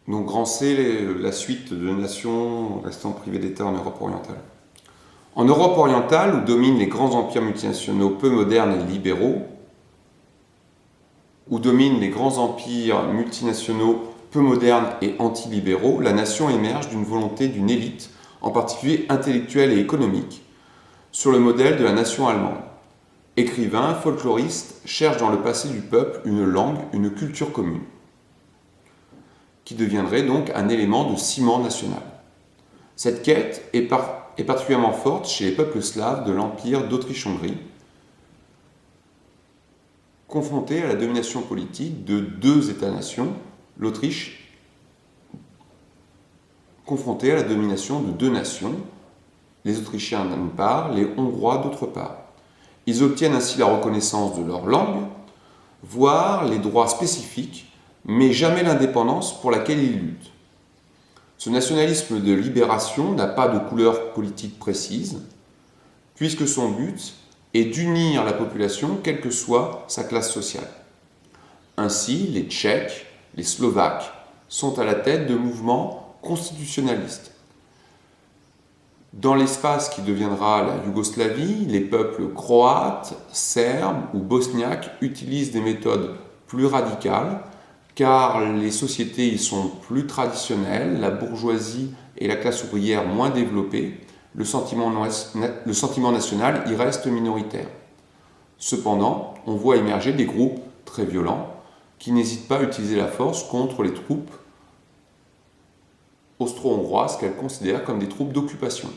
Donc grand C, la suite de nations restant privées d'État en Europe orientale. En Europe orientale, où dominent les grands empires multinationaux peu modernes et libéraux, où dominent les grands empires multinationaux peu modernes et antilibéraux, la nation émerge d'une volonté d'une élite, en particulier intellectuelle et économique, sur le modèle de la nation allemande. Écrivains, folkloristes cherchent dans le passé du peuple une langue, une culture commune, qui deviendrait donc un élément de ciment national. Cette quête est particulièrement forte chez les peuples slaves de l'Empire d'Autriche-Hongrie, confrontés à la domination politique de deux États-nations, l'Autriche confrontée à la domination de deux nations, les Autrichiens d'une part, les Hongrois d'autre part. Ils obtiennent ainsi la reconnaissance de leur langue, voire les droits spécifiques, mais jamais l'indépendance pour laquelle ils luttent. Ce nationalisme de libération n'a pas de couleur politique précise, puisque son but est d'unir la population, quelle que soit sa classe sociale. Ainsi, les Tchèques, les Slovaques sont à la tête de mouvements constitutionnalistes. Dans l'espace qui deviendra la Yougoslavie, les peuples croates, serbes ou bosniaques utilisent des méthodes plus radicales, car les sociétés y sont plus traditionnelles, la bourgeoisie et la classe ouvrière moins développées, le sentiment national y reste minoritaire. Cependant, on voit émerger des groupes très violents qui n'hésitent pas à utiliser la force contre les troupes austro-hongroises qu'elles considèrent comme des troupes d'occupation.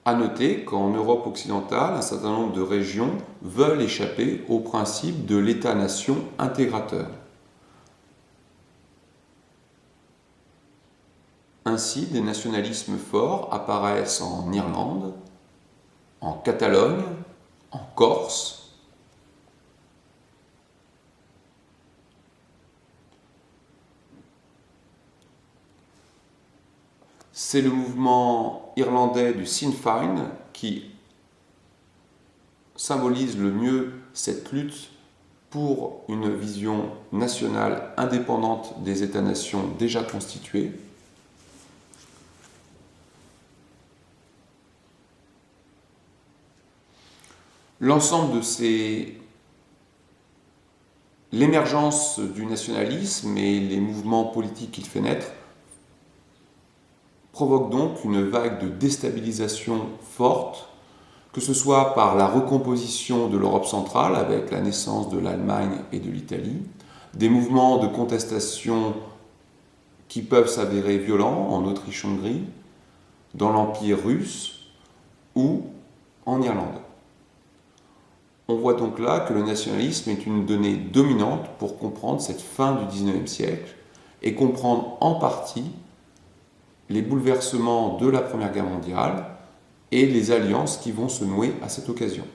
À noter qu'en Europe occidentale, un certain nombre de régions veulent échapper au principe de l'État-nation intégrateur. Ainsi, des nationalismes forts apparaissent en Irlande, en Catalogne, en Corse, c'est le mouvement irlandais du Sinn Féin qui symbolise le mieux cette lutte pour une vision nationale indépendante des États-nations déjà constitués. L'ensemble de l'émergence du nationalisme et les mouvements politiques qu'il fait naître provoque donc une vague de déstabilisation forte, que ce soit par la recomposition de l'Europe centrale avec la naissance de l'Allemagne et de l'Italie, des mouvements de contestation qui peuvent s'avérer violents en Autriche-Hongrie, dans l'Empire russe ou en Irlande. On voit donc là que le nationalisme est une donnée dominante pour comprendre cette fin du XIXe siècle et comprendre en partie les bouleversements de la Première Guerre mondiale et les alliances qui vont se nouer à cette occasion.